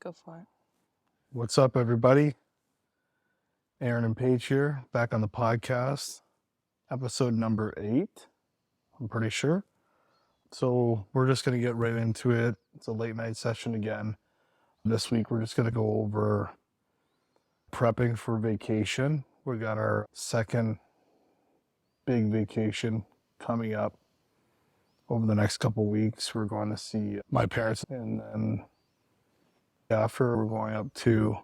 Go for it. What's up, everybody? Aaron and Paige here, back on the podcast. Episode number 8, I'm pretty sure. So we're just going to get right into it. It's a late night session again. This week we're just going to go over prepping for vacation. We got our second big vacation coming up over the next couple weeks. We're going to see my parents, and then after we're going up to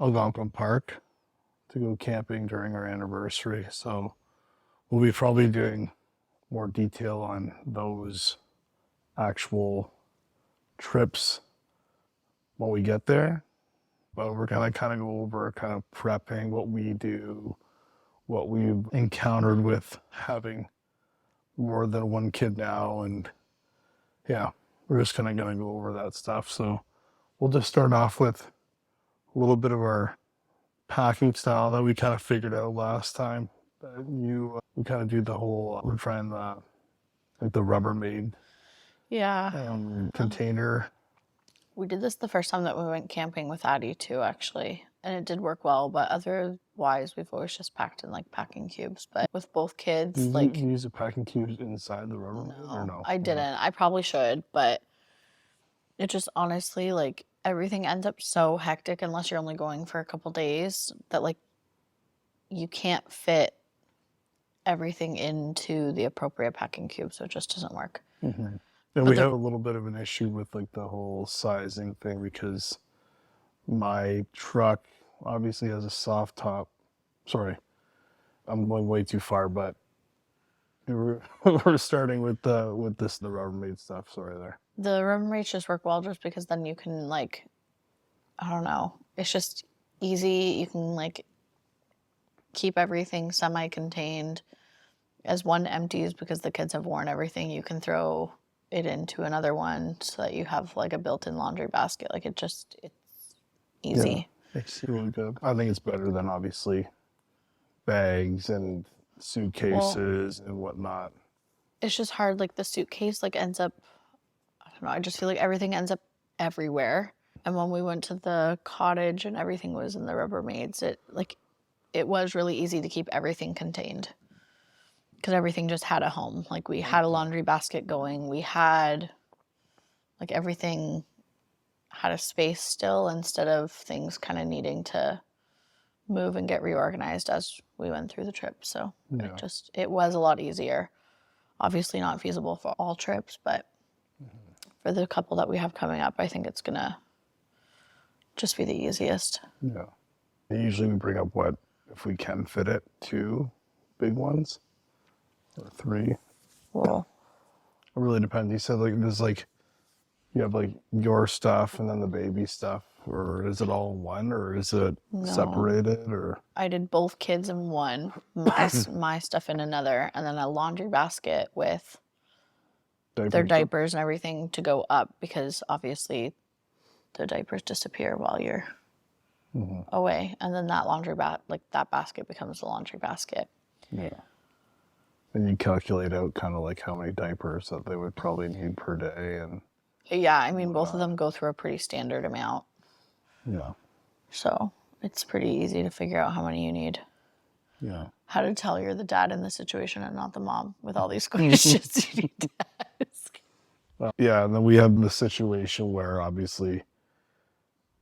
Algonquin Park to go camping during our anniversary. So we'll be probably doing more detail on those actual trips when we get there. But we're going to kind of go over kind of prepping, what we do, what we've encountered with having more than one kid now. And yeah, we're just kind of going to go over that stuff. So we'll just start off with a little bit of our packing style that we kind of figured out last time. We kind of do the whole, we're trying the Rubbermaid container. We did this the first time that we went camping with Addie too, actually. And it did work well, but otherwise we've always just packed in like packing cubes. But with both kids, You use the packing cubes inside the Rubbermaid or no? I didn't. I probably should, but it just honestly, like, everything ends up so hectic unless you're only going for a couple days that, like, you can't fit everything into the appropriate packing cube, so it just doesn't work. Mm-hmm. And we have a little bit of an issue with, like, the whole sizing thing because my truck obviously has a soft top. Sorry, I'm going way too far, but we're starting with the Rubbermaid stuff. Sorry there. The Rubbermaids just work well just because then you can, like, I don't know. It's just easy. You can, like, keep everything semi-contained. As one empties because the kids have worn everything, you can throw it into another one so that you have, like, a built-in laundry basket. Like, it's easy. Yeah, it's really good. I think it's better than, obviously, bags and suitcases and whatnot. It's just hard. Like, the suitcase, like, ends up, I don't know, I just feel like everything ends up everywhere. And when we went to the cottage and everything was in the Rubbermaids, it was really easy to keep everything contained because everything just had a home. Like, we had a laundry basket going. We had, like, everything had a space still instead of things kind of needing to move and get reorganized as we went through the trip. So it was a lot easier. Obviously not feasible for all trips, but for the couple that we have coming up, I think it's going to just be the easiest. Yeah. Usually we bring up if we can fit it, 2 big ones or 3. Well, it really depends. You said, like, there's, like, you have, like, your stuff and then the baby stuff, or is it all in one, or is it separated, or? I did both kids in one, my stuff in another, and then a laundry basket with their diapers and everything to go up because obviously the diapers disappear while you're away, and then that that basket becomes the laundry basket. Yeah. And you calculate out kind of like how many diapers that they would probably need per day, and yeah, I mean both of them go through a pretty standard amount. Yeah. So it's pretty easy to figure out how many you need. Yeah. How to tell you're the dad in this situation and not the mom with all these questions you need to ask. Well, yeah, and then we have the situation where obviously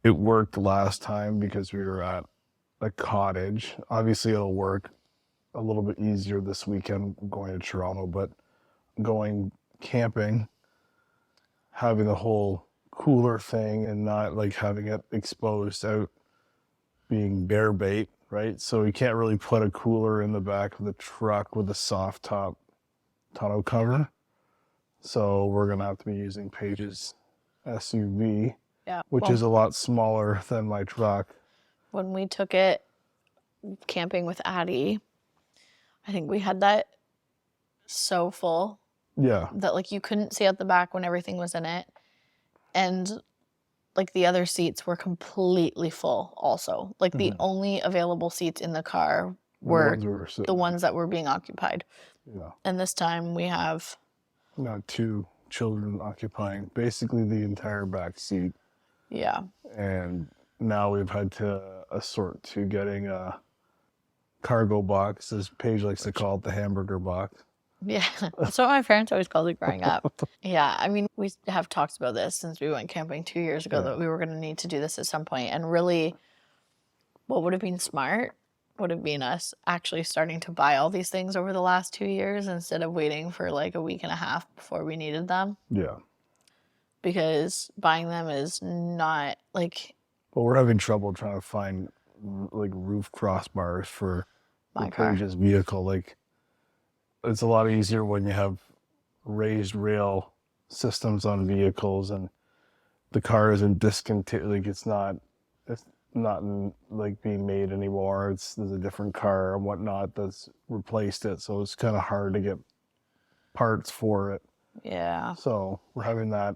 it worked last time because we were at a cottage. Obviously it'll work a little bit easier this weekend going to Toronto, but going camping, having the whole cooler thing and not, like, having it exposed out, being bear bait, right? So you can't really put a cooler in the back of the truck with a soft top tonneau cover. So we're going to have to be using Paige's SUV, which is a lot smaller than my truck. When we took it camping with Addie, I think we had that so full. Yeah. That, like, you couldn't see out the back when everything was in it. And, like, the other seats were completely full also. Like, the only available seats in the car were the ones that were being occupied. Yeah. And this time we have... Not 2 children occupying basically the entire back seat. Yeah. And now we've had to assort to getting a cargo box, as Paige likes to call it, the hamburger box. Yeah, that's what my parents always called it growing up. Yeah, I mean, we have talked about this since we went camping 2 years ago, that we were going to need to do this at some point. And really, what would have been smart would have been us actually starting to buy all these things over the last 2 years instead of waiting for like a week and a half before we needed them. Yeah. Because buying them is not like... Well, we're having trouble trying to find like roof crossbars for my car. Paige's vehicle. Like, it's a lot easier when you have raised rail systems on vehicles and the car isn't discontinued. Like, it's not like being made anymore. There's a different car and whatnot that's replaced it. So it's kind of hard to get parts for it. Yeah. So we're having that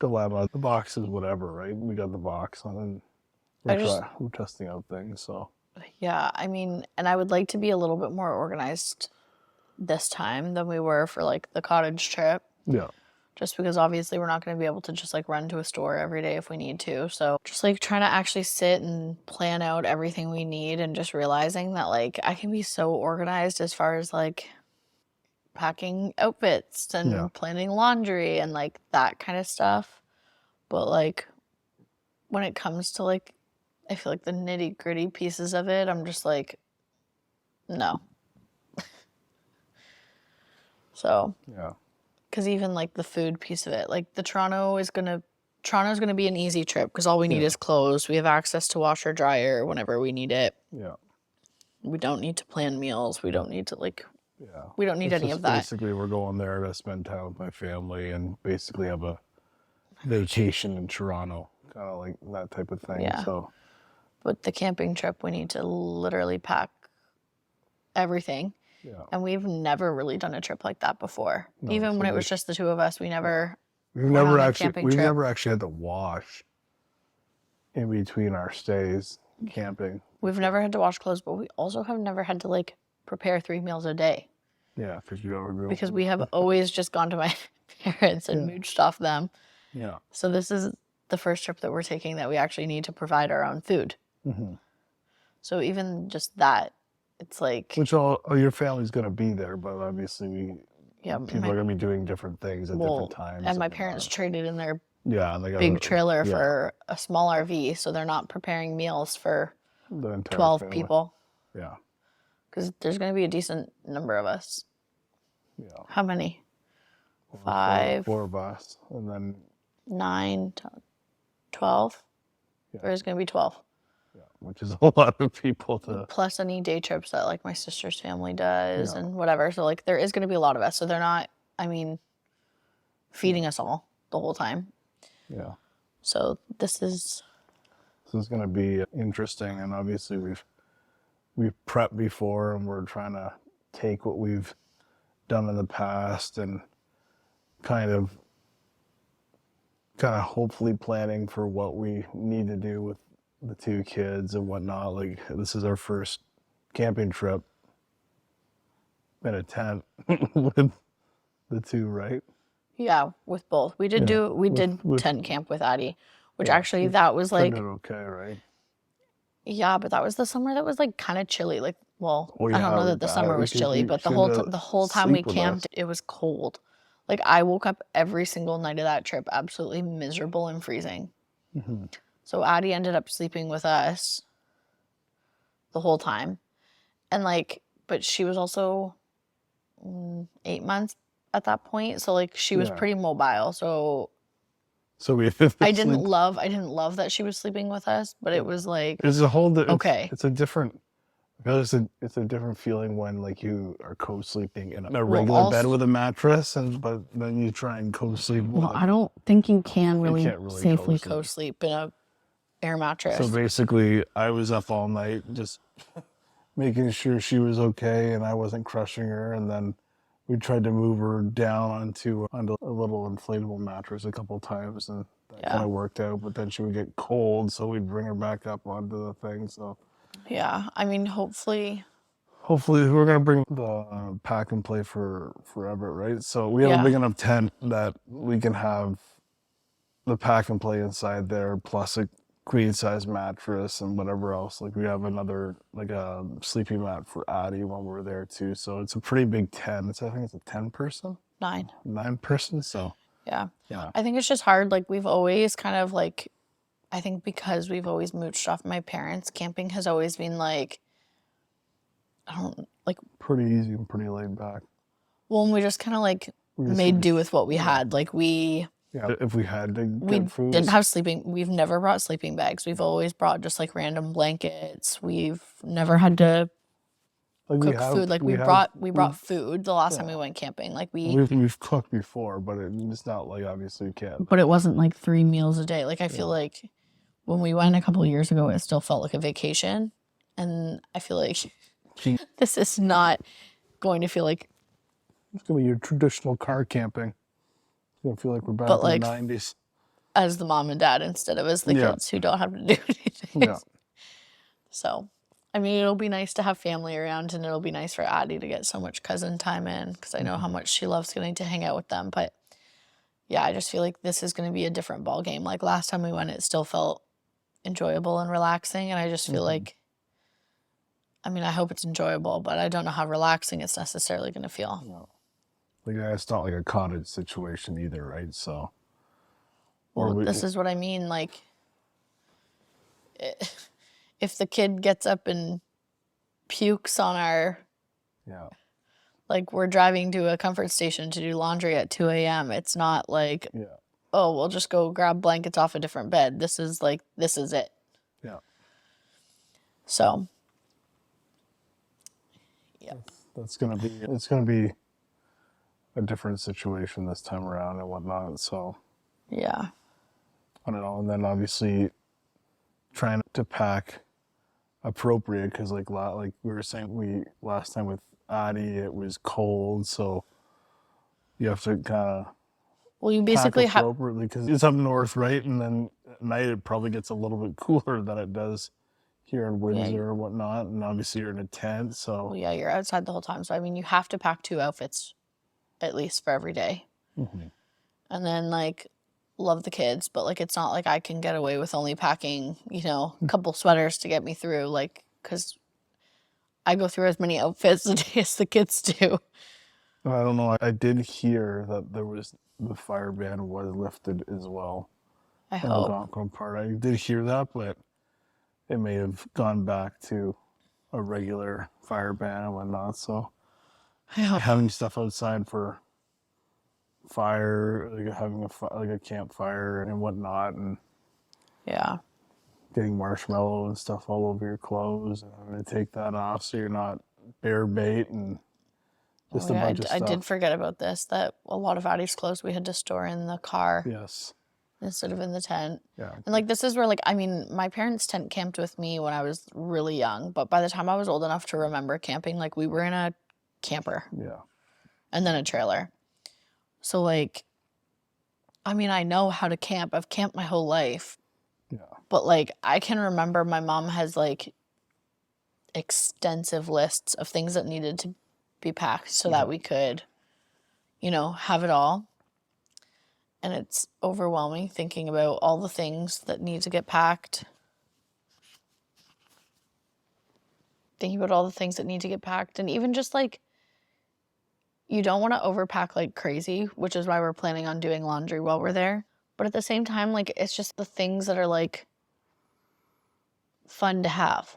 dilemma. The box is whatever, right? We got the box on and we're testing out things. So yeah, I mean, and I would like to be a little bit more organized this time than we were for like the cottage trip. Yeah. Just because obviously we're not going to be able to just like run to a store every day if we need to. So just like trying to actually sit and plan out everything we need, and just realizing that like I can be so organized as far as like packing outfits and planning laundry and like that kind of stuff. But like when it comes to like, I feel like the nitty gritty pieces of it, I'm just like, no. So, yeah. Because even like the food piece of it, like the Toronto's gonna be an easy trip because all we need is clothes. We have access to washer dryer whenever we need it. Yeah. We don't need to plan meals. We don't need to like. Yeah. We don't need any of that. Basically, we're going there to spend time with my family and basically have a vacation in Toronto, kind of like that type of thing. Yeah. So. But the camping trip, we need to literally pack everything. Yeah. And we've never really done a trip like that before. No, even when it was just the two of us, we've never actually had to wash in between our stays camping. We've never had to wash clothes, but we also have never had to like prepare 3 meals a day. Yeah, because we have always just gone to my parents and mooched off them. Yeah. So this is the first trip that we're taking that we actually need to provide our own food. Mm-hmm. So even just that, it's like... Which all your family's going to be there, but obviously people are going to be doing different things at different times. And my parents traded in their and they got big trailer for a small RV, so they're not preparing meals for the entire 12 family. people. Yeah. Because there's going to be a decent number of us. Yeah. How many? 5. 4 of us. And then... 9, 12. Yeah. There's going to be 12. Yeah, which is a lot of people to... Plus any day trips that like my sister's family does and whatever. So like there is going to be a lot of us. So they're not, I mean, feeding us all the whole time. Yeah. So this is going to be interesting. And obviously we've prepped before and we're trying to take what we've done in the past and kind of hopefully planning for what we need to do with the 2 kids and whatnot. Like, this is our first camping trip in a tent with the 2, right? Yeah, with both. We did tent camp with Addie, which actually that was like okay, right? Yeah, but that was the summer that was like kind of chilly. Like, well, I don't know that the summer was chilly, but the whole time we camped, it was cold. Like I woke up every single night of that trip absolutely miserable and freezing. Mm-hmm. So Addie ended up sleeping with us the whole time. And like, but she was also 8 months at that point. So like she was pretty mobile. So I didn't love that she was sleeping with us, but it was like, it's a whole okay. It's a different, because it's a different feeling when like you are co-sleeping in a regular bed with a mattress, but then you try and co-sleep. Well, I don't think you can really, safely co-sleep in a air mattress. So basically, I was up all night just making sure she was okay and I wasn't crushing her, and then we tried to move her down onto a little inflatable mattress a couple times, and that kind of worked out. But then she would get cold, so we'd bring her back up onto the thing. So. Yeah, I mean, hopefully we're gonna bring the pack and play for Everett, right? So we have a big enough tent that we can have the pack and play inside there, plus a queen size mattress and whatever else. Like we have another like a sleeping mat for Addie when we're there too. So it's a pretty big tent. I think it's a 10-person. 9-person. So yeah. Yeah. I think it's just hard. Like we've always kind of like, I think because we've always mooched off my parents, camping has always been like, I don't like pretty easy and pretty laid back. Well, and we just kind of like made do with what we had. Like if we had to get food. Didn't have we've never brought sleeping bags. We've always brought just like random blankets. We've never had to cook food. Like we brought food the last time we went camping. Like we've cooked before, but it's not like obviously we can't. But it wasn't like 3 meals a day. Like I feel like when we went a couple of years ago, it still felt like a vacation, and I feel like this is not going to feel like it's gonna be your traditional car camping. It's gonna feel like we're back in the 90s. As the mom and dad instead of as the kids who don't have to do anything. Yeah. So, I mean, it'll be nice to have family around, and it'll be nice for Addie to get so much cousin time in because I know how much she loves getting to hang out with them. But yeah, I just feel like this is going to be a different ball game. Like last time we went, it still felt enjoyable and relaxing, and I just feel like, I mean, I hope it's enjoyable, but I don't know how relaxing it's necessarily going to feel. No. Like it's not like a cottage situation either, right? So, well, this is what I mean. Like, if the kid gets up and pukes on our, like we're driving to a comfort station to do laundry at 2 a.m. It's not like, oh, we'll just go grab blankets off a different bed. This is it. Yeah. So. Yeah. It's gonna be a different situation this time around and whatnot. So. Yeah. I don't know. And then obviously trying to pack appropriate because like we were saying, last time with Addie, it was cold. So you have to kind of. Well, you basically have appropriately because it's up north, right? And then at night it probably gets a little bit cooler than it does here in Windsor or whatnot. And obviously you're in a tent, so. Well, yeah, you're outside the whole time. So I mean, you have to pack 2 outfits at least for every day. Mm-hmm. And then like, love the kids, but like it's not like I can get away with only packing, a couple sweaters to get me through, like, because I go through as many outfits a day as the kids do. I don't know. I did hear that the fire ban was lifted as well. I hope. The Algonquin part. I did hear that, but it may have gone back to a regular fire ban and whatnot. So having stuff outside for fire, like having a campfire and whatnot, and getting marshmallow and stuff all over your clothes, and having to take that off so you're not bare bait and just a bunch of stuff. I did forget about this, that a lot of Addie's clothes we had to store in the car. Yes. Instead of in the tent. Yeah. And like this is where, like, I mean, my parents tent camped with me when I was really young, but by the time I was old enough to remember camping, like we were in a camper. Yeah. And then a trailer. So like, I mean, I know how to camp. I've camped my whole life. Yeah. But like, I can remember my mom has like extensive lists of things that needed to be packed so that we could, have it all. And it's overwhelming thinking about all the things that need to get packed. Thinking about all the things that need to get packed. And even just like, you don't want to overpack like crazy, which is why we're planning on doing laundry while we're there. But at the same time, like, it's just the things that are like fun to have.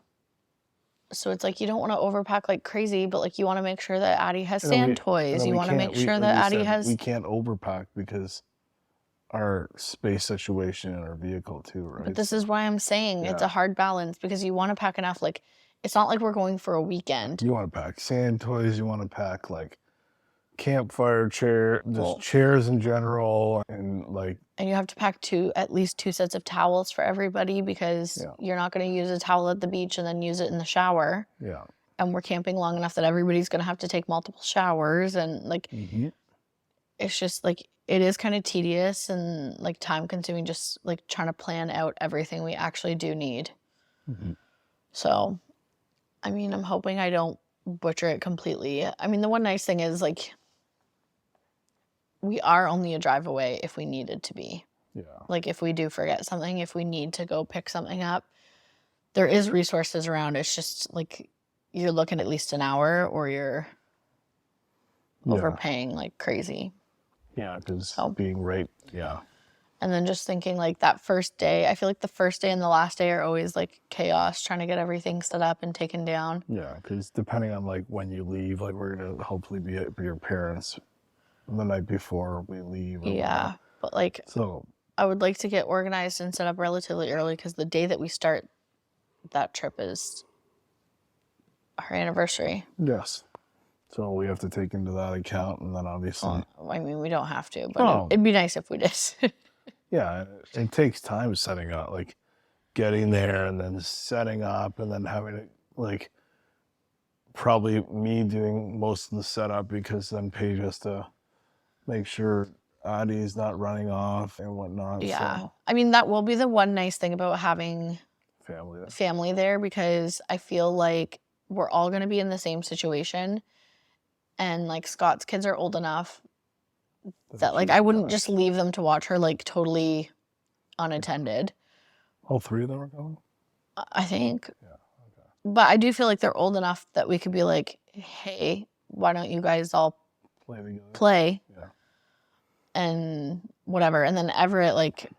So it's like, you don't want to overpack like crazy, but like you want to make sure that Addie has sand toys. You want to make sure that Addie has. We can't overpack because our space situation in our vehicle too, right? But this is why I'm saying it's a hard balance, because you want to pack enough. Like, it's not like we're going for a weekend. You want to pack sand toys. You want to pack like campfire chair, just chairs in general, and like. And you have to pack at least two sets of towels for everybody, because you're not going to use a towel at the beach and then use it in the shower. Yeah. And we're camping long enough that everybody's going to have to take multiple showers, and like, it's just like, it is kind of tedious and like time consuming, just like trying to plan out everything we actually do need. So, I mean, I'm hoping I don't butcher it completely. I mean, the one nice thing is like, we are only a drive away if we needed to be. Yeah. Like if we do forget something, if we need to go pick something up, there is resources around. It's just like you're looking at least an hour or you're overpaying like crazy. Yeah, because being right, yeah. And then just thinking like that first day, I feel like the first day and the last day are always like chaos, trying to get everything set up and taken down. Yeah, because depending on like when you leave, like we're going to hopefully be at your parents the night before we leave. Yeah, but like I would like to get organized and set up relatively early because the day that we start that trip is our anniversary. Yes. So we have to take into that account, and then obviously... I mean, we don't have to, but it'd be nice if we did. Yeah, it takes time setting up, like getting there and then setting up and then having to, like, probably me doing most of the setup because then Paige has to make sure Addie's not running off and whatnot. Yeah. So. I mean, that will be the one nice thing about having family there because I feel like we're all going to be in the same situation. And like Scott's kids are old enough that like I wouldn't just leave them to watch her like totally unattended. All three of them are going? I think. Yeah, okay. But I do feel like they're old enough that we could be like, hey, why don't you guys all play? Yeah. And whatever. And then Everett, like,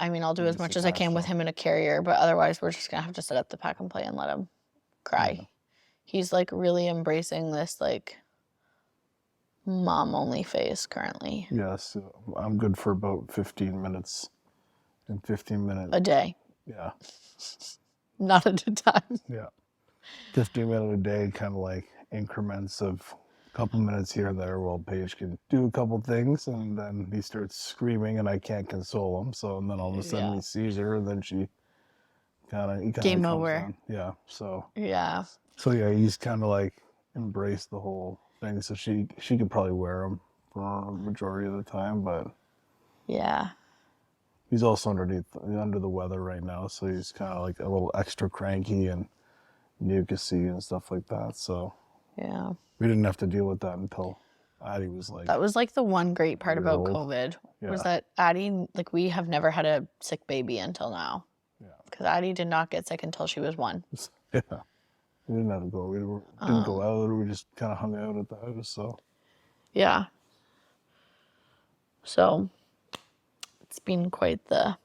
I mean, I'll do as much as I can with him in a carrier, but otherwise we're just going to have to set up the pack and play and let him cry. Yeah. He's like really embracing this like mom only phase currently. Yes, I'm good for about 15 minutes and 15 minutes a day. Yeah. Not at a time. Yeah. 15 minutes a day, kind of like increments of a couple minutes here and there while Paige can do a couple things, and then he starts screaming and I can't console him. So, and then all of a sudden he sees her and then she kind of game over. Down. Yeah. So. Yeah. So yeah, he's kind of like embraced the whole thing. So she could probably wear them for a majority of the time, but yeah, he's also under the weather right now. So he's kind of like a little extra cranky and mucusy and stuff like that. So yeah, we didn't have to deal with that until Addie was like. That was like the one great part about COVID was that Addie, like we have never had a sick baby until now. Yeah. Because Addie did not get sick until she was 1. Yeah. We didn't have to go. We didn't go out. We just kind of hung out at the house. So. Yeah. So it's been quite the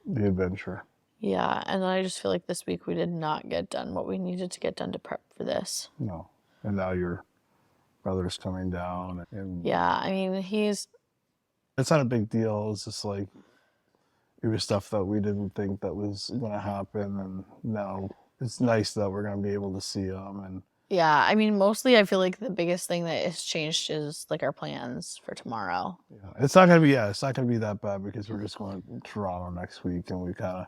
adventure. Yeah, and I just feel like this week we did not get done what we needed to get done to prep for this. No. And now your brother's coming down. And yeah, I mean, it's not a big deal. It's just like, it was stuff that we didn't think that was going to happen. And now it's nice that we're going to be able to see them. And yeah, I mean, mostly I feel like the biggest thing that has changed is like our plans for tomorrow. Yeah, it's not going to be that bad because we're just going to Toronto next week and we kind of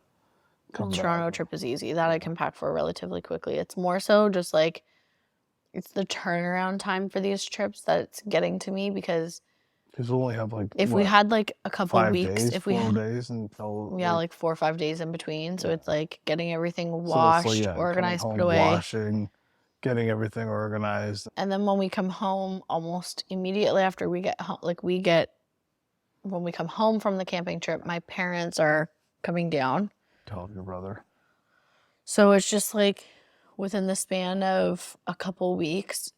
come back. The Toronto trip is easy. That I can pack for relatively quickly. It's more so just like, it's the turnaround time for these trips that's getting to me because we'll only have like, if we had like a couple weeks, if we had 4 days until like 4 or 5 days in between. So it's like getting everything washed, organized, put away. Washing, getting everything organized. And then when we come home, almost immediately after we get home, when we come home from the camping trip, my parents are coming down. Tell your brother. So it's just like within the span of a couple weeks,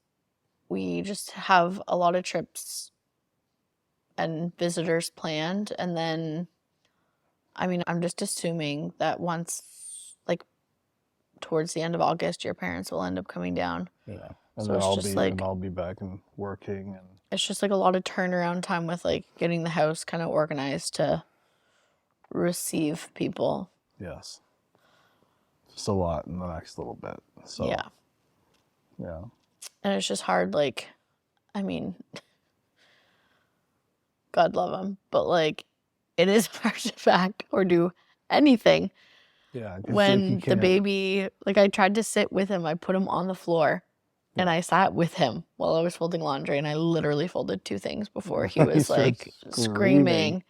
we just have a lot of trips and visitors planned. And then, I mean, I'm just assuming that once, like, towards the end of August, your parents will end up coming down. Yeah. And so then I'll be back and working. And it's just like a lot of turnaround time with like getting the house kind of organized to receive people. Yes. Just a lot in the next little bit. So yeah. Yeah. And it's just hard, like, I mean, God love him, but like, it is hard to pack or do anything. Yeah. When the baby, like, I tried to sit with him, I put him on the floor and I sat with him while I was folding laundry, and I literally folded 2 things before he was like screaming.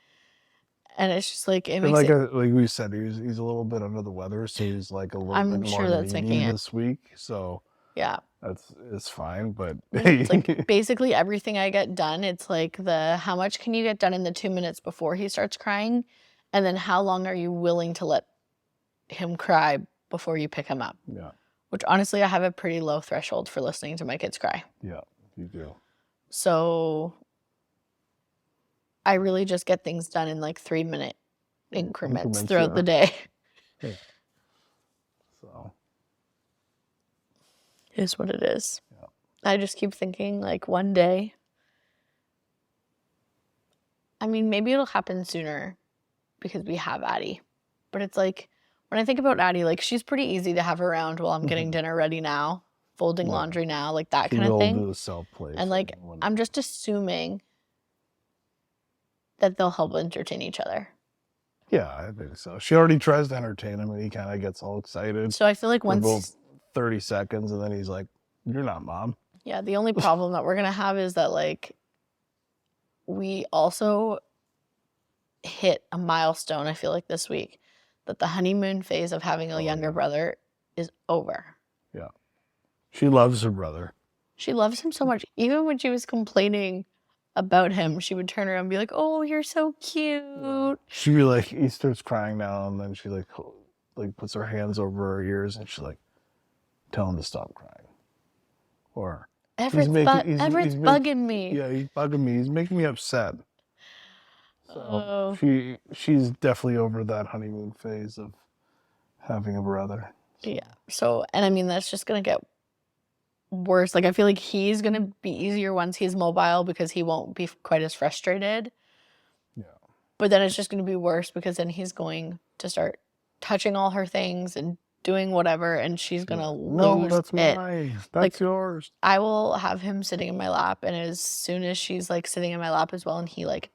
And it's just like, it makes like we said, he's a little bit under the weather, so he's like a little bit more needy this week. So Yeah. It's fine, but it's like basically everything I get done, it's like how much can you get done in the 2 minutes before he starts crying, and then how long are you willing to let him cry before you pick him up? Yeah. Which honestly, I have a pretty low threshold for listening to my kids cry. Yeah, you do. So I really just get things done in like 3-minute increments throughout the day. Yeah. So. It is what it is. Yeah. I just keep thinking like one day, I mean, maybe it'll happen sooner because we have Addie. But it's like, when I think about Addie, like she's pretty easy to have around while I'm getting dinner ready now, folding laundry now, like that kind of thing. Do the self-play and like, I'm just assuming that they'll help entertain each other. Yeah, I think so. She already tries to entertain him and he kind of gets all excited. So I feel like once... about 30 seconds and then he's like, "You're not Mom." Yeah, the only problem that we're going to have is that like, we also hit a milestone, I feel like this week, that the honeymoon phase of having a younger brother is over. Yeah. She loves her brother. She loves him so much. Even when she was complaining about him, she would turn around and be like, "Oh, you're so cute." Yeah. She'd be like, he starts crying now, and then she like puts her hands over her ears and she's like, "Tell him to stop crying." Or Everett's bugging me. Yeah, he's bugging me. He's making me upset. So she's definitely over that honeymoon phase of having a brother. So. Yeah. So, and I mean, that's just going to get worse. Like, I feel like he's going to be easier once he's mobile because he won't be quite as frustrated. Yeah. But then it's just going to be worse because then he's going to start touching all her things and doing whatever, and she's going to lose No, that's it. mine. That's like, yours. I will have him sitting in my lap, and as soon as she's, like, sitting in my lap as well, and he, like,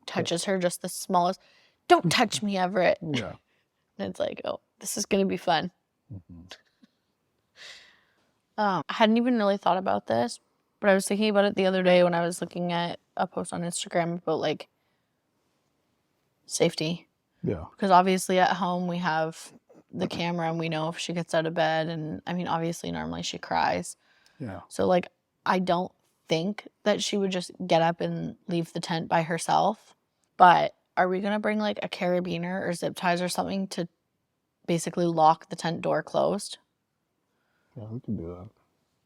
touches her just the smallest, "Don't touch me, Everett." Yeah. And it's like, oh, this is going to be fun. I hadn't even really thought about this, but I was thinking about it the other day when I was looking at a post on Instagram about, like, safety. Yeah. Because obviously at home we have the camera and we know if she gets out of bed, and I mean, obviously normally she cries. Yeah. So, like, I don't think that she would just get up and leave the tent by herself. But are we going to bring, like, a carabiner or zip ties or something to basically lock the tent door closed? Yeah, we can do that.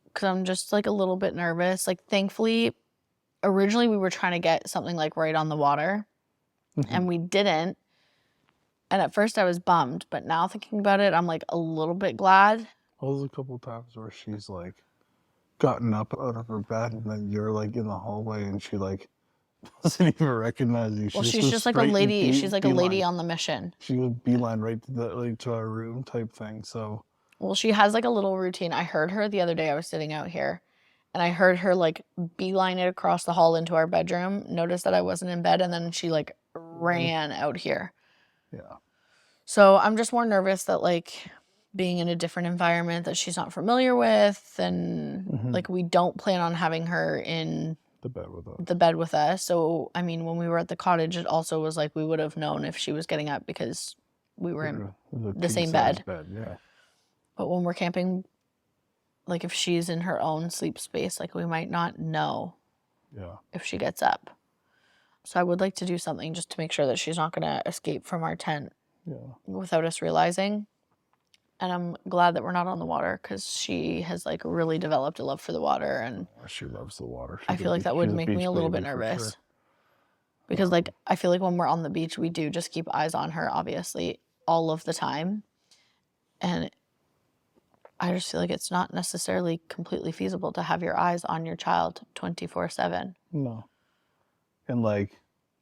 Because I'm just, like, a little bit nervous. Like, thankfully, originally we were trying to get something, like, right on the water. And we didn't. And at first I was bummed. But now thinking about it, I'm, like, a little bit glad. Well, there's a couple times where she's, like, gotten up out of her bed, and then you're, like, in the hallway, and she, like, doesn't even recognize you. Well, she's just like a lady. She's like a lady on the mission. She goes beeline right to our room type thing. So. Well, she has like a little routine. I heard her the other day. I was sitting out here, and I heard her like beeline it across the hall into our bedroom. Noticed that I wasn't in bed, and then she like ran out here. Yeah. So I'm just more nervous that like being in a different environment that she's not familiar with, and like we don't plan on having her in the bed with us. So, I mean, when we were at the cottage, it also was like we would have known if she was getting up because we were in the same bed. Yeah. But when we're camping, like if she's in her own sleep space, like we might not know if she gets up. So I would like to do something just to make sure that she's not going to escape from our tent without us realizing. And I'm glad that we're not on the water because she has like really developed a love for the water, and she loves the water. I feel like that would make me a little bit nervous. Sure. Because like I feel like when we're on the beach, we do just keep eyes on her, obviously, all of the time. And I just feel like it's not necessarily completely feasible to have your eyes on your child 24/7. No. And like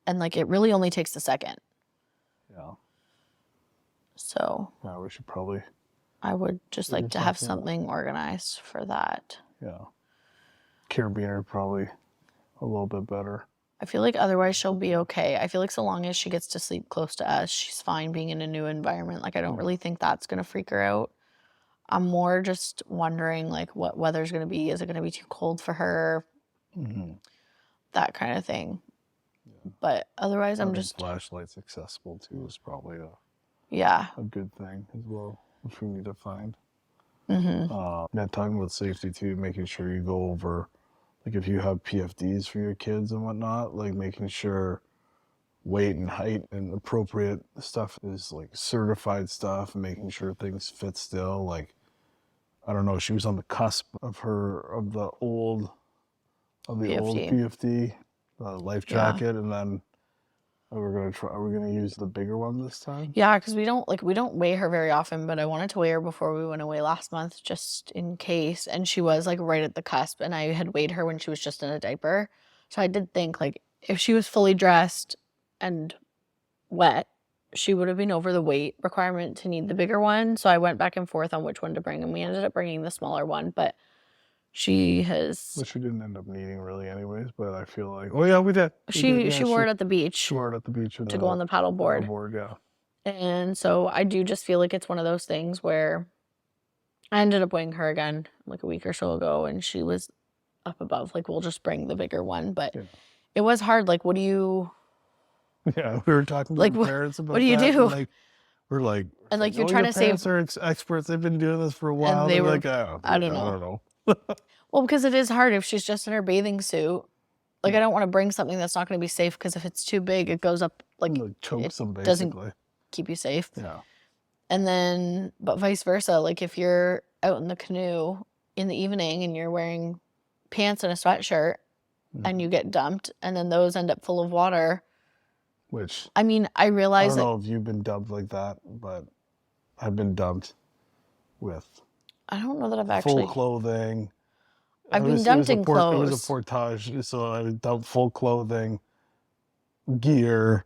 it really only takes a second. Yeah. So. Yeah, we should probably. I would just like to have something organized for that. Yeah. Carabiner probably a little bit better. I feel like otherwise she'll be okay. I feel like so long as she gets to sleep close to us, she's fine being in a new environment. Like I don't really think that's going to freak her out. I'm more just wondering like what weather's going to be. Is it going to be too cold for her? That kind of thing. Yeah. But otherwise I'm just... Flashlights accessible too is probably a good thing as well, which we need to find. Yeah, talking about safety too, making sure you go over, like if you have PFDs for your kids and whatnot, like making sure weight and height and appropriate stuff is like certified stuff, and making sure things fit still. Like, I don't know, she was on the cusp of the old PFD, life jacket, and then are we gonna use the bigger one this time? Yeah, because we don't weigh her very often, but I wanted to weigh her before we went away last month just in case. And she was like right at the cusp, and I had weighed her when she was just in a diaper. So I did think like if she was fully dressed and wet, she would have been over the weight requirement to need the bigger one. So I went back and forth on which one to bring, and we ended up bringing the smaller one, but she didn't end up needing really anyways, but I feel like, oh yeah, we did. She wore it at the beach. She wore it at the beach to go on the paddle board. Yeah. And so I do just feel like it's one of those things where I ended up weighing her again like a week or so ago, and she was up above. Like, we'll just bring the bigger one, but it was hard. Like, what do you... Yeah, we were talking to the parents about what do you that, do? And like, we're like, you're trying to save... Parents are experts. They've been doing this for a while. And they were like, I don't know. Well, because it is hard if she's just in her bathing suit. Like, I don't want to bring something that's not going to be safe, because if it's too big, it goes up, like, it chokes them, basically. Doesn't keep you safe. Yeah. And then, but vice versa, like if you're out in the canoe in the evening and you're wearing pants and a sweatshirt and you get dumped, and then those end up full of water. Which, I mean, I realize I don't know if you've been dumped like that, but I've been dumped with... I don't know that I've actually... full clothing. I've been dumped in clothes. It was a portage, so I was dumped full clothing, gear,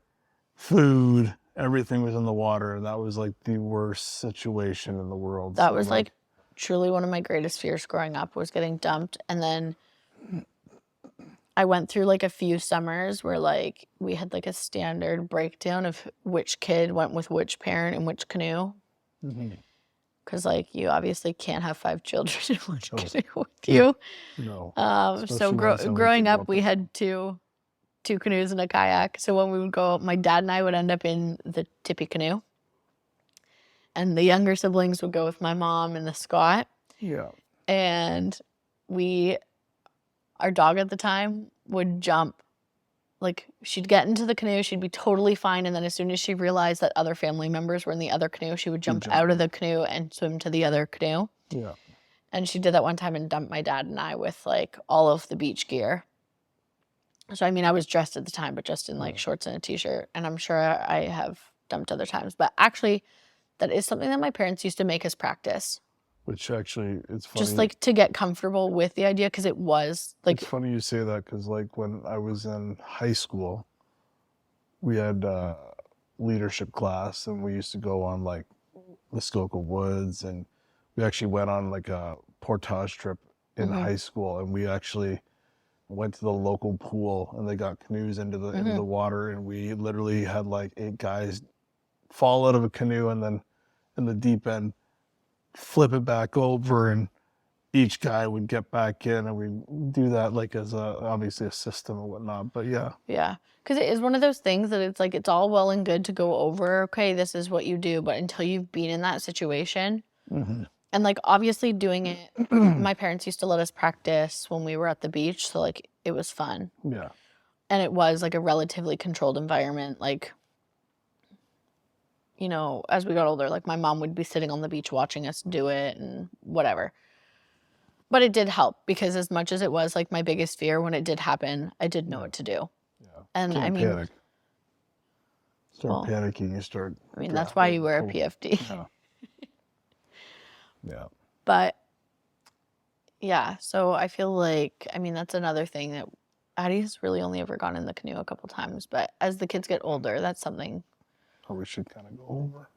food, everything was in the water, and that was like the worst situation in the world. That was like truly one of my greatest fears growing up, was getting dumped. And then I went through like a few summers where like we had like a standard breakdown of which kid went with which parent in which canoe. Because, like, you obviously can't have 5 children in one canoe with you. No. So growing up, we had two canoes and a kayak. So when we would go, my dad and I would end up in the tippy canoe. And the younger siblings would go with my mom in the Scott. Yeah. And our dog at the time would jump. Like, she'd get into the canoe, she'd be totally fine, and then as soon as she realized that other family members were in the other canoe, she would jump out of the canoe and swim to the other canoe. Yeah. And she did that one time and dumped my dad and I with, like, all of the beach gear. So, I mean, I was dressed at the time, but just in, like, shorts and a T-shirt, and I'm sure I have dumped other times. But actually, that is something that my parents used to make us practice. Which actually, it's funny. Just, like, to get comfortable with the idea, because it was, like... It's funny you say that, because, like, when I was in high school, we had leadership class, and we used to go on, like, Muskoka Woods, and we actually went on, like, a portage trip in high school, and we actually went to the local pool, and they got canoes into the water, and we literally had, like, 8 guys fall out of a canoe, and then in the deep end, flip it back over, and each guy would get back in, and we do that like as obviously a system and whatnot. But yeah, because it is one of those things that it's like, it's all well and good to go over, okay, this is what you do, but until you've been in that situation, and like obviously doing it, my parents used to let us practice when we were at the beach, so like it was fun. Yeah. And it was like a relatively controlled environment. Like, you know, as we got older, like my mom would be sitting on the beach watching us do it and whatever. But it did help, because as much as it was like my biggest fear, when it did happen, I did know what to do. Yeah. And Can't I mean, panic. Start panicking, you start. I mean, that's why you wear a PFD. Yeah. Yeah. But yeah, so I feel like, I mean, that's another thing that Addie's really only ever gone in the canoe a couple times, but as the kids get older, that's something we should kind of go over.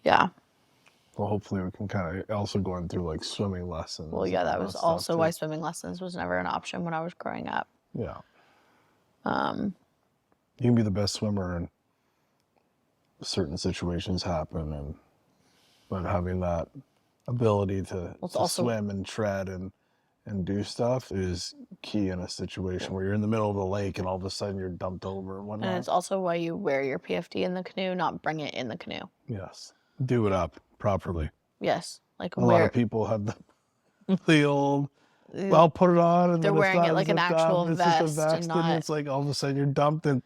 Yeah. Well, hopefully we can kind of also go into like swimming lessons. Well, yeah, that was also why swimming lessons was never an option when I was growing up. Yeah. You can be the best swimmer and certain situations happen, but having that ability to swim and tread and do stuff is key in a situation where you're in the middle of the lake and all of a sudden you're dumped over and whatnot. And it's also why you wear your PFD in the canoe, not bring it in the canoe. Yes. Do it up properly. Yes. Like a lot of people have the old, well, I'll put it on, and they're then it's wearing not it like an zipped actual up. It's vest, just a vest, and not. it's like all of a sudden you're dumped and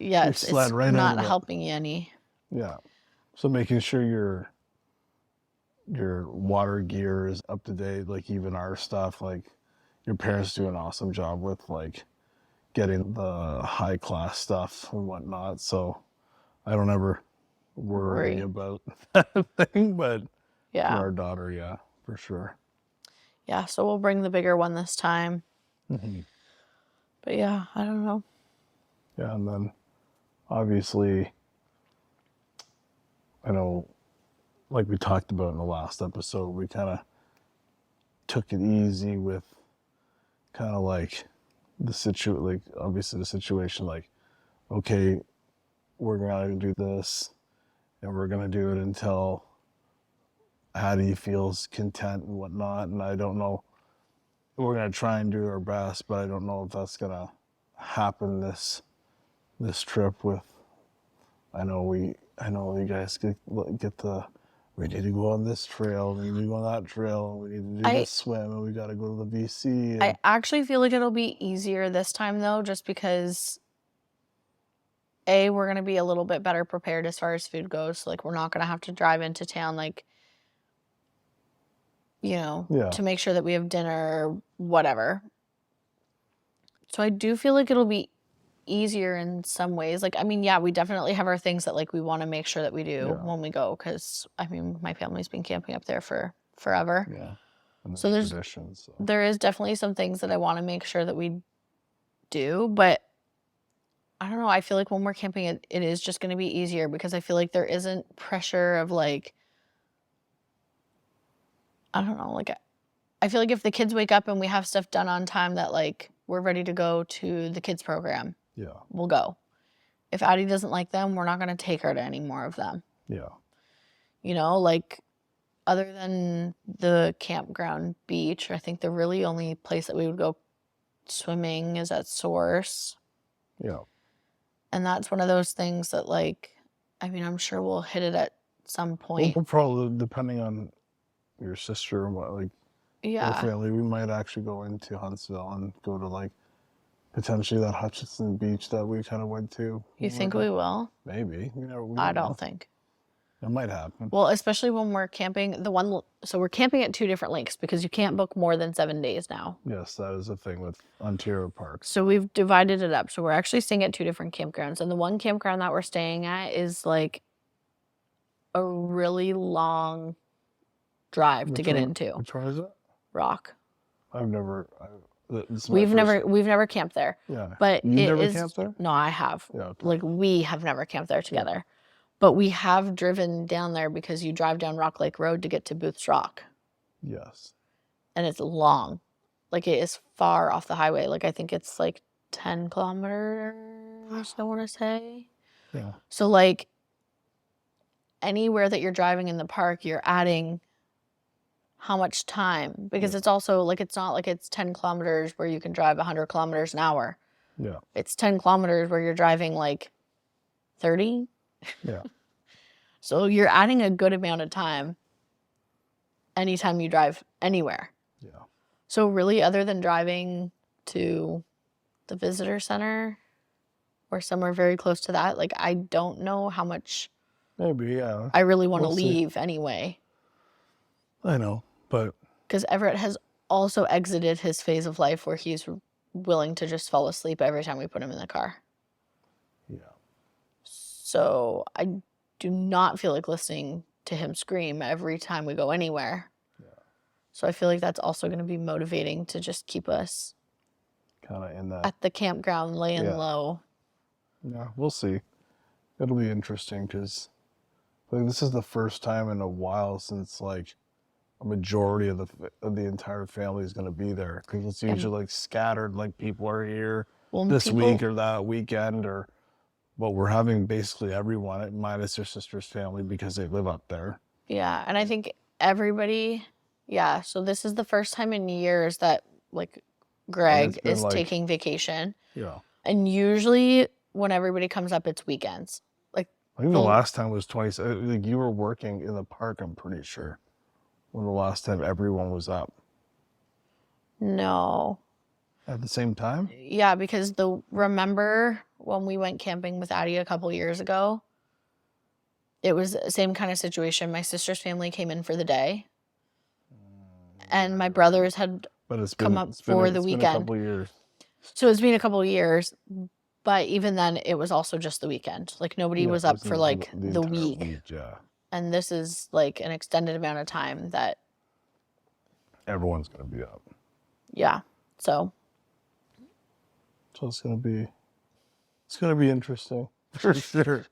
Yeah, you're it's slid right not out of it. helping you any. Yeah. So making sure your water gear is up to date, like even our stuff, like your parents do an awesome job with like getting the high class stuff and whatnot. So I don't ever worry about that thing, but for our daughter, yeah, for sure. Yeah, so we'll bring the bigger one this time. Mm-hmm. But yeah, I don't know. Yeah, and then obviously, I know, like we talked about in the last episode, we kind of took it easy with kind of like obviously the situation, like, okay, we're gonna do this, and we're gonna do it until Addie feels content and whatnot. And I don't know, we're gonna try and do our best, but I don't know if that's gonna happen this trip. With I know you guys get the, we need to go on this trail, we need to go on that trail, we need to do this swim, and we got to go to the BC. And I actually feel like it'll be easier this time though, just because we're going to be a little bit better prepared as far as food goes. So, like, we're not going to have to drive into town, like, to make sure that we have dinner or whatever. So I do feel like it'll be easier in some ways. Like, I mean, yeah, we definitely have our things that like we want to make sure that we do when we go, because I mean, my family's been camping up there for forever. Yeah. And so there's traditions. So. There is definitely some things that I want to make sure that we do, but I don't know. I feel like when we're camping, it is just going to be easier because I feel like there isn't pressure of like, I don't know, like I feel like if the kids wake up and we have stuff done on time that like we're ready to go to the kids program, we'll go. If Addie doesn't like them, we're not going to take her to any more of them. Yeah. Like other than the campground beach, I think the really only place that we would go swimming is at Source. Yeah. And that's one of those things that like, I mean, I'm sure we'll hit it at some point. We'll probably, depending on your sister and what, like, your family, we might actually go into Huntsville and go to like potentially that Hutchinson Beach that we kind of went to. You think we will? Maybe. I don't think. It might happen. Well, especially when we're camping, so we're camping at 2 different lakes because you can't book more than 7 days now. Yes, that is a thing with Ontario Parks. So we've divided it up. So we're actually staying at 2 different campgrounds. And the one campground that we're staying at is like a really long drive to get into. Which one is it? Rock. I've never... We've never camped there. Yeah. But You've never camped there? No, I have. Yeah, okay. Like we have never camped there together. Yeah. But we have driven down there because you drive down Rock Lake Road to get to Booth's Rock. Yes. And it's long. Like it is far off the highway. Like I think it's like 10 kilometers, I want to say. Yeah. So like anywhere that you're driving in the park, you're adding how much time, because it's also like, it's not like it's 10 kilometers where you can drive 100 kilometers an hour. Yeah. It's 10 kilometers where you're driving like 30. Yeah. So you're adding a good amount of time anytime you drive anywhere. Yeah. So really, other than driving to the visitor center or somewhere very close to that, like I don't know how much maybe, yeah. I really want to leave anyway. I know, but... Because Everett has also exited his phase of life where he's willing to just fall asleep every time we put him in the car. Yeah. So I do not feel like listening to him scream every time we go anywhere. Yeah. So I feel like that's also going to be motivating to just keep us kind of in that at the campground, laying low. Yeah, we'll see. It'll be interesting because like this is the first time in a while since like a majority of the entire family is going to be there, because it's usually like scattered, like people are here this week or that weekend, or but we're having basically everyone minus their sister's family because they live up there. Yeah, and I think everybody, so this is the first time in years that like Greg is like, taking vacation. Yeah. And usually when everybody comes up, it's weekends. Like I think the last time was 20, like you were working in the park, I'm pretty sure. when the last time everyone was up? No. At the same time? Yeah, because remember when we went camping with Addie a couple years ago? It was the same kind of situation. My sister's family came in for the day, and my brothers had come up for the weekend. It's been a couple years. So it's been a couple of years, but even then, it was also just the weekend. Like, nobody was up for, like, the week. Yeah. And this is, like, an extended amount of time that... everyone's going to be up. Yeah, so it's going to be interesting, for sure.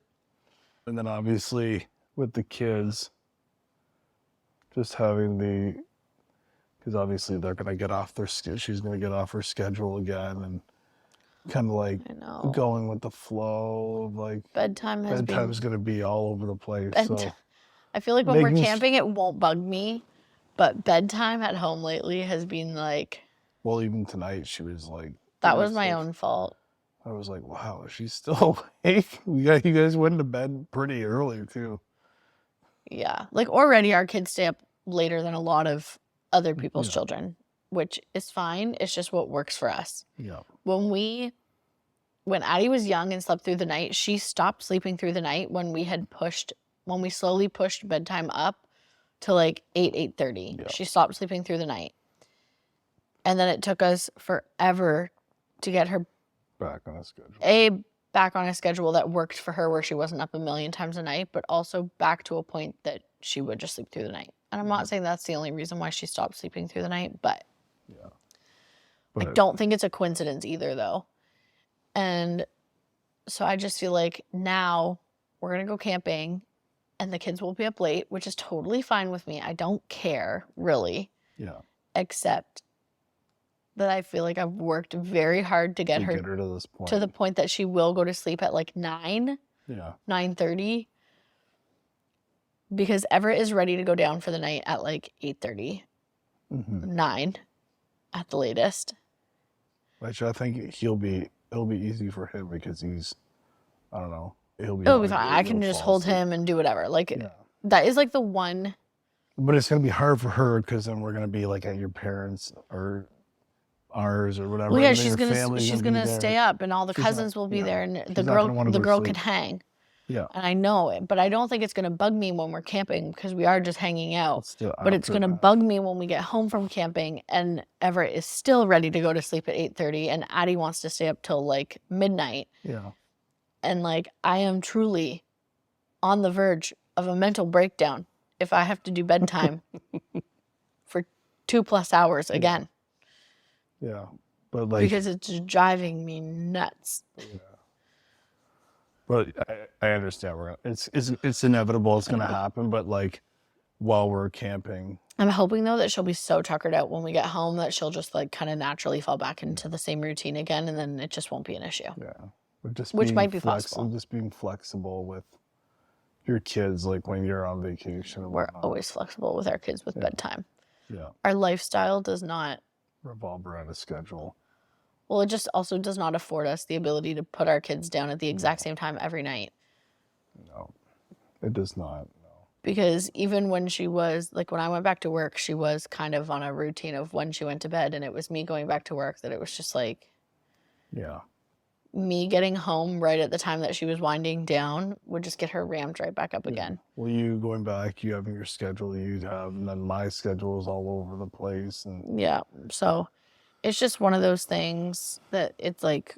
And then, obviously, with the kids, just having because obviously they're going to get off she's going to get off her schedule again, and kind of like going with the flow of like bedtime's going to be all over the place. So I feel like when we're camping, it won't bug me, but bedtime at home lately has been like... Well, even tonight she was like... That was my own fault. I was like, wow, she's still awake? You guys went to bed pretty early too. Yeah, like already our kids stay up later than a lot of other people's children, which is fine. It's just what works for us. Yeah. When Addie was young and slept through the night, she stopped sleeping through the night when we slowly pushed bedtime up to like 8:30. Yeah. She stopped sleeping through the night. And then it took us forever to get her back on a schedule that worked for her, where she wasn't up a million times a night, but also back to a point that she would just sleep through the night. And I'm not saying that's the only reason why she stopped sleeping through the night, but I don't think it's a coincidence either, though. And so I just feel like now we're going to go camping and the kids will be up late, which is totally fine with me. I don't care, really. Yeah. Except that I feel like I've worked very hard to get her to this point. To the point that she will go to sleep at like 9, 9:30. Because Everett is ready to go down for the night at like 8:30, 9 at the latest. Which I think it'll be easy for him because he's, I don't know, it'll be fine. I can just hold him and do whatever. Like, that is like the one. But it's going to be hard for her because then we're going to be like at your parents' or ours or whatever. Well, yeah, she's gonna stay up, and all the cousins will be there, and the girl could hang. Yeah. And I know it, but I don't think it's gonna bug me when we're camping because we are just hanging out. But it's gonna bug me when we get home from camping and Everett is still ready to go to sleep at 8:30, and Addie wants to stay up till like midnight. Yeah. And like, I am truly on the verge of a mental breakdown if I have to do bedtime for 2+ hours again. Yeah, but like, because it's driving me nuts. Yeah. But I understand it's inevitable. It's gonna happen. But like, while we're camping, I'm hoping though that she'll be so tuckered out when we get home that she'll just like kind of naturally fall back into the same routine again, and then it just won't be an issue. Yeah, which might be possible. Just being flexible with your kids, like when you're on vacation. We're always flexible with our kids with bedtime. Yeah, our lifestyle does not revolve around a schedule. Well, it just also does not afford us the ability to put our kids down at the exact same time every night. No, it does not. No. Because even when she was, like when I went back to work, she was kind of on a routine of when she went to bed, and it was me going back to work that it was just like... Yeah. Me getting home right at the time that she was winding down would just get her ramped right back up again. Well, you going back, you having your schedule you have, and then my schedule is all over the place. And yeah, so it's just one of those things that it's like,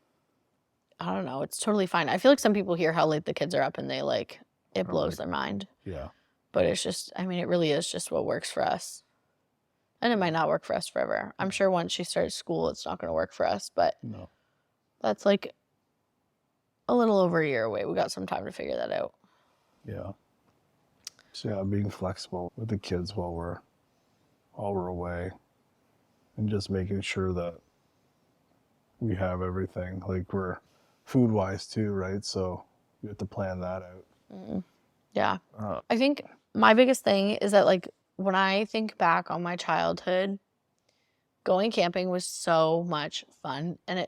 I don't know, it's totally fine. I feel like some people hear how late the kids are up and they like, it blows their mind. Yeah. But it's just, I mean, it really is just what works for us. And it might not work for us forever. I'm sure once she starts school, it's not going to work for us, but that's like a little over a year away. We got some time to figure that out. Yeah. So yeah, being flexible with the kids while we're away, and just making sure that we have everything. Like we're food wise too, right? So we have to plan that out. Mm-hmm. Yeah. I think my biggest thing is that like when I think back on my childhood, going camping was so much fun, and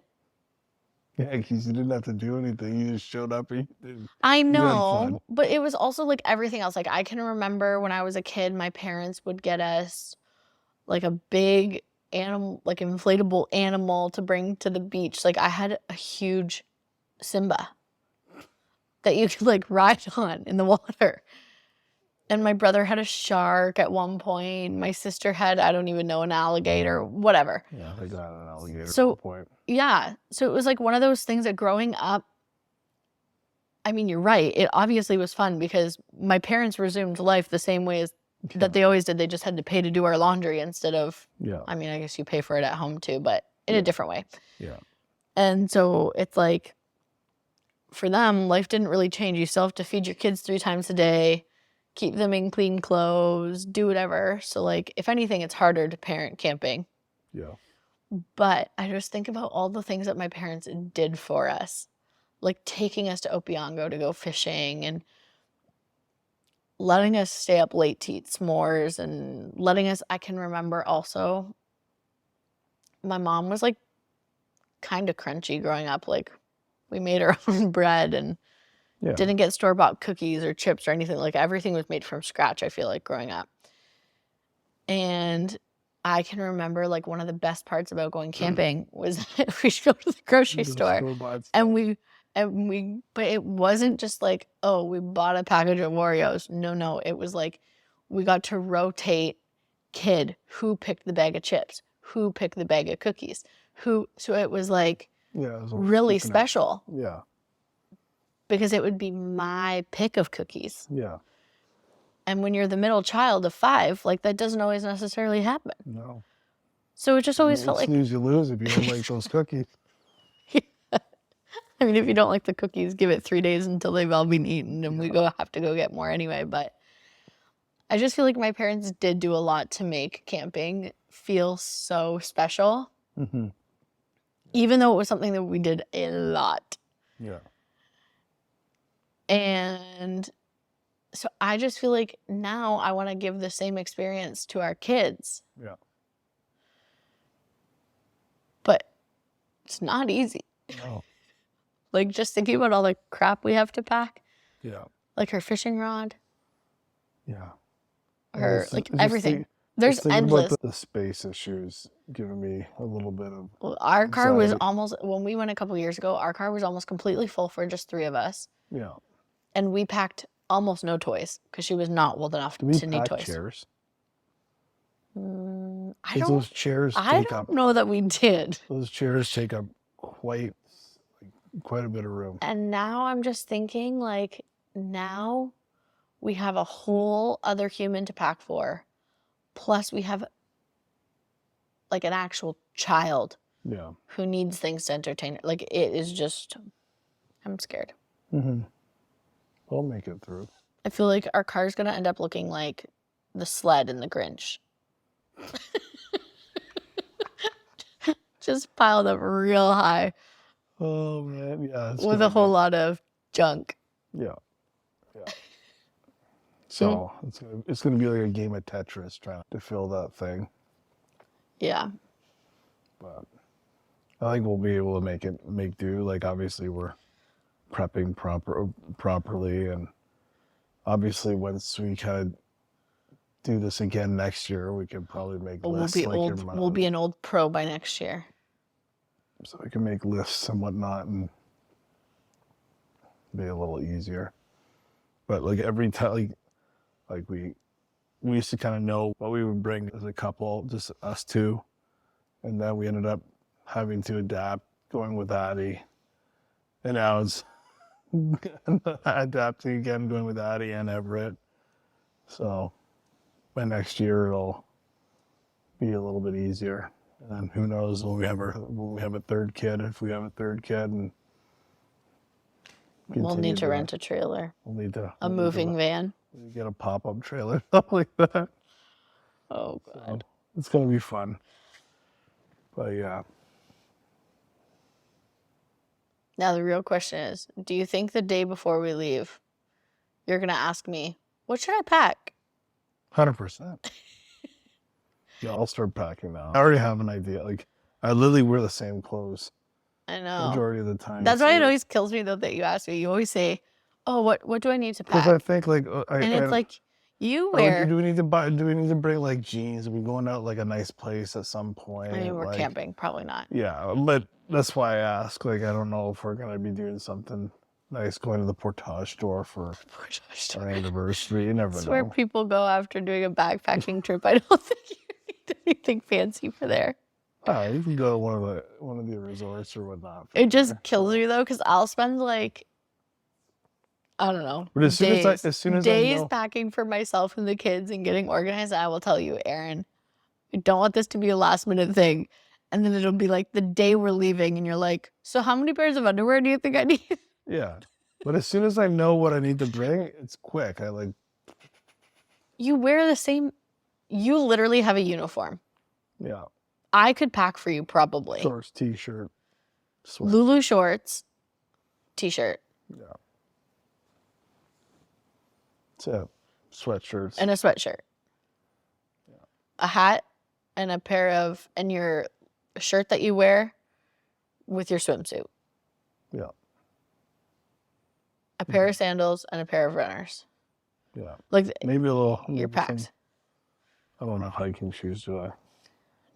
Yeah, because you didn't have to do anything. You just showed up. I You had know, fun. but it was also like everything else. Like I can remember when I was a kid, my parents would get us like a big animal, like inflatable animal to bring to the beach. Like I had a huge Simba that you could like ride on in the water. And my brother had a shark at one point. My sister had, I don't even know, an alligator, whatever. Yeah, they got an alligator So, at one point. Yeah. So it was like one of those things that growing up, I mean, you're right. It obviously was fun because my parents resumed life the same way as that they always did. They just had to pay to do our laundry instead of, I mean, I guess you pay for it at home too, but in a different way. Yeah. And so it's like, for them, life didn't really change. You still have to feed your kids 3 times a day, keep them in clean clothes, do whatever. So like, if anything, it's harder to parent camping. Yeah. But I just think about all the things that my parents did for us, like taking us to Opeongo to go fishing and letting us stay up late to eat s'mores and letting us, I can remember also, my mom was like kind of crunchy growing up. Like we made our own bread and didn't get store-bought cookies or chips or anything. Like everything was made from scratch, I feel like, growing up. And I can remember like one of the best parts about going camping was that we should go to the grocery store but it wasn't just like, oh, we bought a package of Oreos. No, it was like we got to rotate kid who picked the bag of chips, who picked the bag of cookies, so it was like it was really special. Yeah. Because it would be my pick of cookies. Yeah. And when you're the middle child of 5, like that doesn't always necessarily happen. No. So it just always felt like snooze you lose if you don't like those cookies. I mean, if you don't like the cookies, give it 3 days until they've all been eaten and we have to go get more anyway. But I just feel like my parents did do a lot to make camping feel so special. Mm-hmm. Even though it was something that we did a lot. Yeah. And so I just feel like now I want to give the same experience to our kids. Yeah. But it's not easy. No. Like just thinking about all the crap we have to pack. Yeah. Like her fishing rod. Yeah. Her, like everything. There's endless. About the space issues giving me a little bit of Well, our car anxiety. was almost, when we went a couple years ago, our car was almost completely full for just 3 of us. Yeah. And we packed almost no toys because she was not old enough to need toys. Chairs? I those chairs don't know that we did. Those chairs take up quite a bit of room. And now I'm just thinking, like, now we have a whole other human to pack for. Plus we have like an actual child who needs things to entertain her. Like it is just, I'm scared. Mm-hmm. We'll make it through. I feel like our car's going to end up looking like the sled in the Grinch. Just piled up real high. Oh, man. Yeah. With a whole lot of junk. Yeah. Yeah. So it's gonna be like a game of Tetris trying to fill that thing. Yeah. But I think we'll be able to make do. Like obviously we're prepping properly, and obviously once we kind of do this again next year, we can probably make lists. We'll be an old pro by next year. So we can make lists and whatnot and be a little easier. But like every time, like we used to kind of know what we would bring as a couple, just us two. And then we ended up having to adapt, going with Addie. And now it's adapting again, going with Addie and Everett. So by next year, it'll be a little bit easier. And then who knows when we have a third kid, if we have a third kid. And we'll need to rent a trailer. We'll need to. A moving van. Get a pop-up trailer, something like that. Oh, God. So it's going to be fun. But, yeah. Now, the real question is, do you think the day before we leave, you're going to ask me, what should I pack? 100%. Yeah, I'll start packing now. I already have an idea. Like, I literally wear the same clothes I know. Majority of the time. That's why it always kills me though that you ask me. You always say, "Oh, what do I need to pack?" Because I think like, and it's like you wear. Do we need to bring like jeans? Are we going out like a nice place at some point? I mean, we're like, camping, probably not. Yeah, but that's why I ask. Like, I don't know if we're gonna be doing something nice, going to the Portage store for our anniversary. You never know. That's where people go after doing a backpacking trip. I don't think you need anything fancy for there. You can go to one of the resorts or whatnot. It just kills me though, because I'll spend like, I don't know, but as soon as days I know, packing for myself and the kids and getting organized. I will tell you, Aaron, I don't want this to be a last minute thing. And then it'll be like the day we're leaving, and you're like, "So how many pairs of underwear do you think I need?" Yeah, but as soon as I know what I need to bring, it's quick. You wear the same. You literally have a uniform. Yeah. I could pack for you probably. Shorts, t-shirt, sweat. Lulu shorts, t-shirt. Yeah. That's it. Sweatshirts. And a sweatshirt. Yeah. A hat and and your shirt that you wear with your swimsuit. Yeah. A pair of sandals and a pair of runners. Yeah. Like maybe a little. You're packed. I don't know hiking shoes, do I?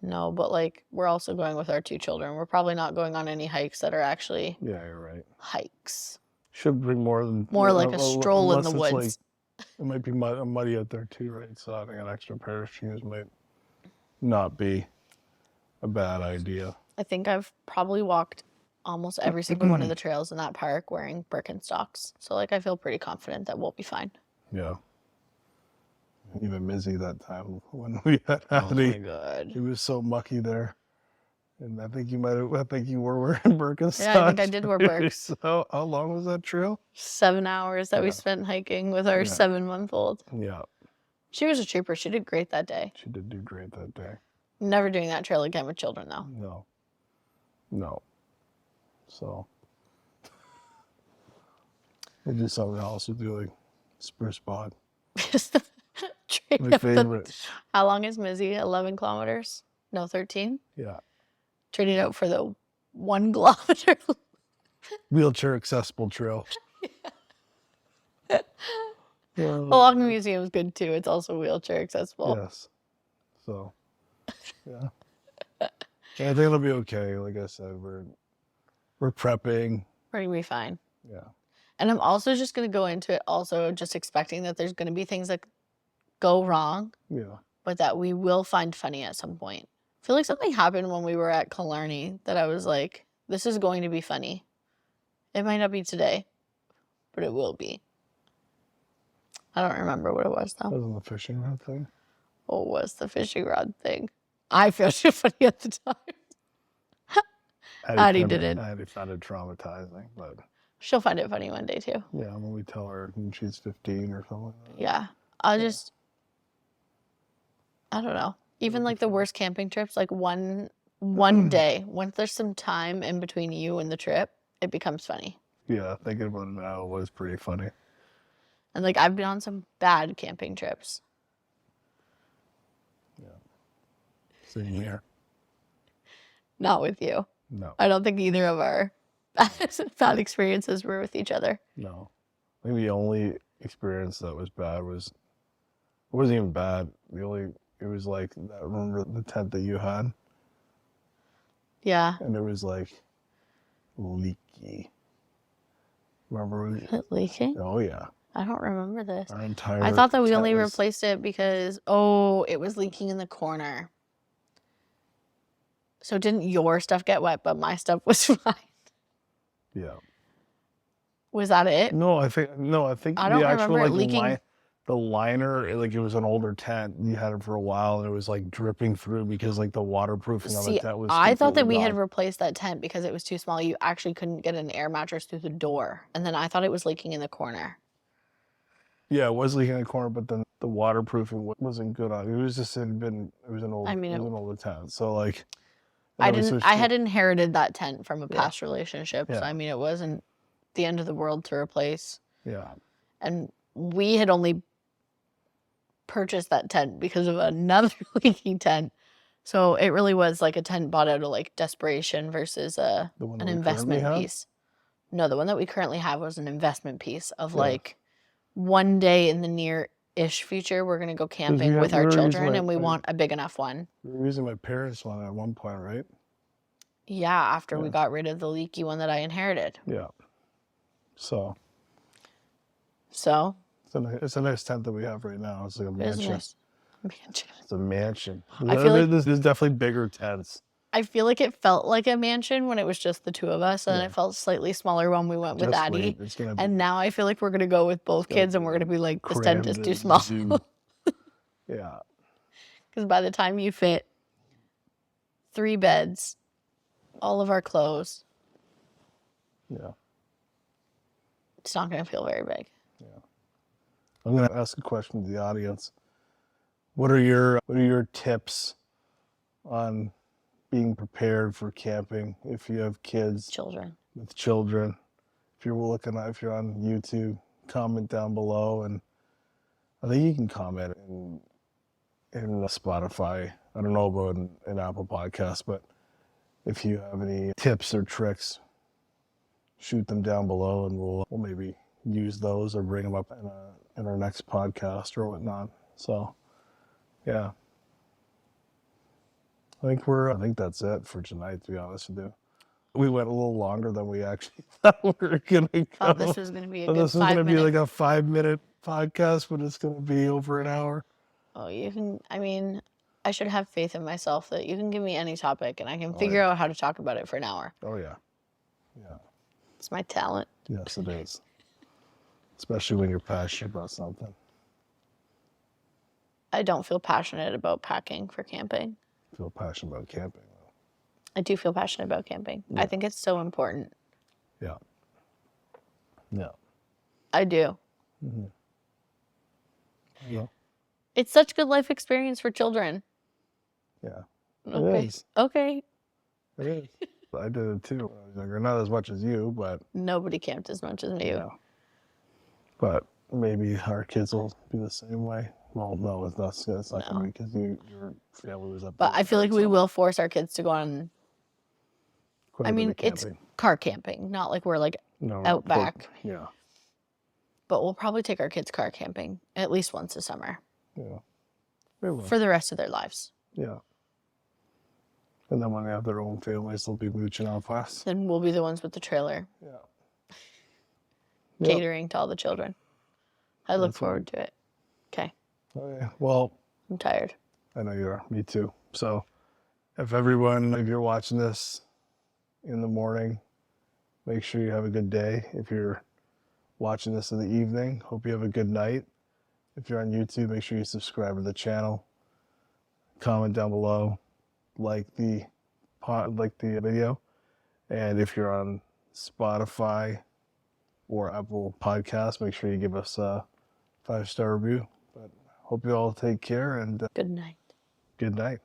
No, but like we're also going with our 2 children. We're probably not going on any hikes that are actually. Yeah, you're right. Hikes. Should bring more like a stroll in the woods. Like, it might be muddy out there too, right? So having an extra pair of shoes might not be a bad idea. I think I've probably walked almost every single one of the trails in that park wearing Birkenstocks. So like I feel pretty confident that we'll be fine. Yeah. Even Mizzy that time when we had Addie. Oh my God. It was so mucky there. And I think you were wearing Birkenstocks. Yeah, I think I did wear Birks. So how long was that trail? 7 hours that we spent hiking with our 7-month-old. Yeah. She was a trooper. She did great that day. She did do great that day. Never doing that trail again with children though. No. So we'll do something else. We'll do like Spruce Bog. My favorite. How long is Mizzy? 11 kilometers? No, 13? Yeah. Trading out for the 1 kilometer. Wheelchair accessible trail. Along the museum is good too. It's also wheelchair accessible. Yes. So, yeah. I think it'll be okay. Like I said, we're prepping. We're gonna be fine. Yeah. And I'm also just gonna go into it also just expecting that there's gonna be things that go wrong. Yeah. But that we will find funny at some point. I feel like something happened when we were at Killarney that I was like, this is going to be funny. It might not be today, but it will be. I don't remember what it was though. Wasn't the fishing rod thing? What was the fishing rod thing? I felt so funny at the time. Addie didn't. Addie found it traumatizing, but she'll find it funny one day too. Yeah, when we tell her when she's 15 or something like that. Yeah. I don't know. Even like the worst camping trips, like one day, once there's some time in between you and the trip, it becomes funny. Yeah, thinking about it now, it was pretty funny. And like I've been on some bad camping trips. Yeah. Same here. Not with you. No. I don't think either of our bad experiences were with each other. No. I think the only experience that was bad it wasn't even bad. It was like, remember the tent that you had? Yeah. And it was like leaky. Remember? It leaking? Oh, yeah. I don't remember this. I thought that we only replaced it because, it was leaking in the corner. So didn't your stuff get wet, but my stuff was fine? Yeah. Was that it? No, I think I don't the actual remember it leaking. The liner, like it was an older tent. You had it for a while, and it was like dripping through because like the waterproofing of the tent was. I thought that we had replaced that tent because it was too small. You actually couldn't get an air mattress through the door, and then I thought it was leaking in the corner. Yeah, it was leaking in the corner, but then the waterproofing wasn't good on it. It was just it was an older tent. So like, I had inherited that tent from a past relationship, so I mean it wasn't the end of the world to replace. Yeah. And we had only purchased that tent because of another leaking tent. So it really was like a tent bought out of like desperation versus an investment piece. No, the one that we currently have was an investment piece of like one day in the near-ish future, we're going to go camping with our children and we want a big enough one. We were using my parents' one at one point, right? Yeah, after we got rid of the leaky one that I inherited. Yeah. So? It's a nice tent that we have right now. It's like a mansion. It's a mansion. It's a mansion. I feel like there's definitely bigger tents. I feel like it felt like a mansion when it was just the two of us, and it felt slightly smaller when we went with Addie. And now I feel like we're going to go with both kids, and we're going to be like, this tent is too small. Yeah. Because by the time you fit 3 beds, all of our clothes, it's not going to feel very big. Yeah. I'm going to ask a question to the audience. What are your tips on being prepared for camping if you have kids? With children. If you're on YouTube, comment down below, and I think you can comment in Spotify. I don't know about an Apple Podcast, but if you have any tips or tricks, shoot them down below, and we'll maybe use those or bring them up in our next podcast or whatnot. So, yeah. I think that's it for tonight, to be honest with you. We went a little longer than we actually thought we were going to go. Oh, this was going to be a good 5 minutes. This was going to be like a 5-minute podcast, but it's going to be over an hour. Oh, I should have faith in myself that you can give me any topic and I can figure out how to talk about it for an hour. Oh, yeah. Yeah. It's my talent. Yes, it is. Especially when you're passionate about something. I don't feel passionate about packing for camping. Feel passionate about camping, though. I do feel passionate about camping. Yeah. I think it's so important. Yeah. Yeah. I do. Mm-hmm. Yeah. It's such good life experience for children. Yeah. Okay. It is. Okay. It is. I did it too when I was younger. Not as much as you, but... Nobody camped as much as me. Yeah. But maybe our kids will be the same way. Well, no, it's not going to be because your family was up there. But I feel like we will force our kids to go on... it's car camping, not like we're like out back. Yeah. But we'll probably take our kids car camping at least once a summer. Yeah. For the rest of their lives. Yeah. And then when they have their own families, they'll be mooching off us. Then we'll be the ones with the trailer. Yeah. Catering to all the children. I look forward to it. Okay. Okay. Well, I'm tired. I know you are. Me too. So if you're watching this in the morning, make sure you have a good day. If you're watching this in the evening, hope you have a good night. If you're on YouTube, make sure you subscribe to the channel. Comment down below. Like the video. And if you're on Spotify or Apple Podcasts, make sure you give us a 5-star review. But hope you all take care and good night. Good night.